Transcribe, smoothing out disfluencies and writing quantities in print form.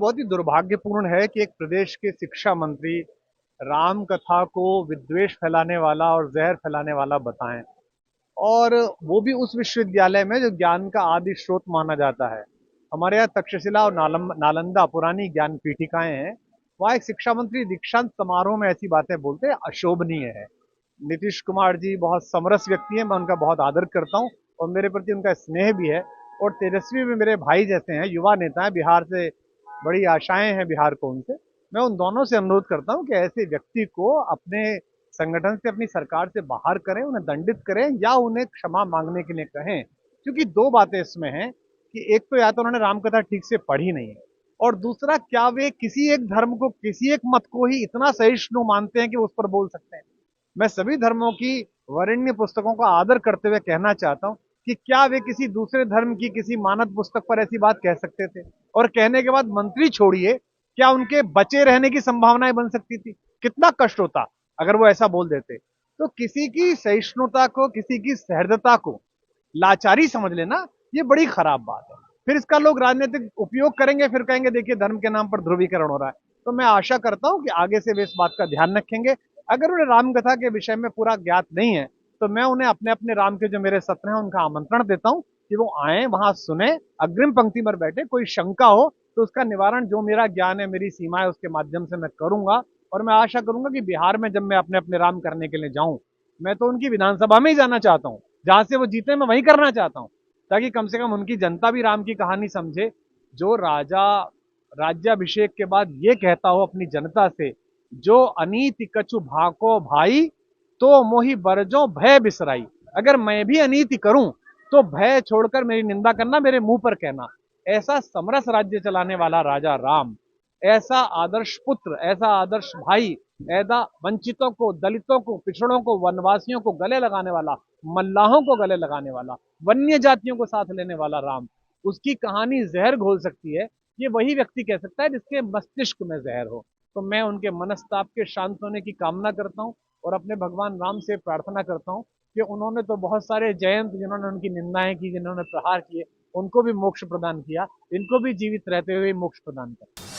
बहुत ही दुर्भाग्यपूर्ण है कि एक प्रदेश के शिक्षा मंत्री राम कथा को विद्वेष फैलाने वाला और जहर फैलाने वाला बताएं, और वो भी उस विश्वविद्यालय में जो ज्ञान का आदि स्रोत माना जाता है। हमारे यहाँ तक्षशिला और नालंदा पुरानी ज्ञान पीठिकाएं हैं। वहाँ एक शिक्षा मंत्री दीक्षांत समारोह में ऐसी बातें बोलते हैं, अशोभनीय है। नीतीश कुमार जी बहुत समरस व्यक्ति हैं, मैं उनका बहुत आदर करता हूँ और मेरे प्रति उनका स्नेह भी है। और तेजस्वी भी मेरे भाई जैसे हैं, युवा नेता हैं, बिहार से बड़ी आशाएं हैं बिहार को उनसे। मैं उन दोनों से अनुरोध करता हूं कि ऐसे व्यक्ति को अपने संगठन से, अपनी सरकार से बाहर करें, उन्हें दंडित करें या उन्हें क्षमा मांगने के लिए कहें। क्योंकि दो बातें इसमें हैं कि एक तो या तो उन्होंने रामकथा ठीक से पढ़ी नहीं है, और दूसरा क्या वे किसी एक धर्म को, किसी एक मत को ही इतना सहिष्णु मानते हैं कि उस पर बोल सकते हैं। मैं सभी धर्मों की वरेण्य पुस्तकों का आदर करते हुए कहना चाहता हूं कि क्या वे किसी दूसरे धर्म की किसी मानद पुस्तक पर ऐसी बात कह सकते थे? और कहने के बाद मंत्री छोड़िए, क्या उनके बचे रहने की संभावनाएं बन सकती थी? कितना कष्ट होता अगर वो ऐसा बोल देते। तो किसी की सहिष्णुता को, किसी की सहृदयता को लाचारी समझ लेना, ये बड़ी खराब बात है। फिर इसका लोग राजनीतिक उपयोग करेंगे, फिर कहेंगे देखिए धर्म के नाम पर ध्रुवीकरण हो रहा है। तो मैं आशा करता हूं कि आगे से वे इस बात का ध्यान रखेंगे। अगर उन्हें रामकथा के विषय में पूरा ज्ञात नहीं है, तो मैं उन्हें अपने अपने राम के जो मेरे सत्र हैं उनका आमंत्रण देता हूं कि वो आए, वहां सुने, अग्रिम पंक्ति पर बैठे। कोई शंका हो तो उसका निवारण जो मेरा ज्ञान है, मेरी सीमा है, उसके माध्यम से मैं करूंगा। और मैं आशा करूंगा कि बिहार में जब मैं अपने अपने राम करने के लिए जाऊं, मैं तो उनकी विधानसभा में ही जाना चाहता हूं, जहां से वो जीते मैं वहीं करना चाहता हूं, ताकि कम से कम उनकी जनता भी राम की कहानी समझे। जो राजा राज्याभिषेक के बाद ये कहता हो अपनी जनता से, जो अनीति कछु भाको भाई, तो मोहि बरजो भय बिसराई। अगर मैं भी अनीति करूं तो भय छोड़कर मेरी निंदा करना, मेरे मुंह पर कहना। ऐसा समरस राज्य चलाने वाला राजा राम, ऐसा आदर्श पुत्र, ऐसा आदर्श भाई, ऐसा वंचितों को, दलितों को, पिछड़ों को, वनवासियों को गले लगाने वाला, मल्लाहों को गले लगाने वाला, वन्य जातियों को साथ लेने वाला राम, उसकी कहानी जहर घोल सकती है, ये वही व्यक्ति कह सकता है जिसके मस्तिष्क में जहर हो। तो मैं उनके मनस्ताप के शांत होने की कामना करता हूँ और अपने भगवान राम से प्रार्थना करता हूँ कि उन्होंने तो बहुत सारे जयंत, जिन्होंने उनकी निंदाएं की, जिन्होंने प्रहार किए, उनको भी मोक्ष प्रदान किया, इनको भी जीवित रहते हुए मोक्ष प्रदान कर।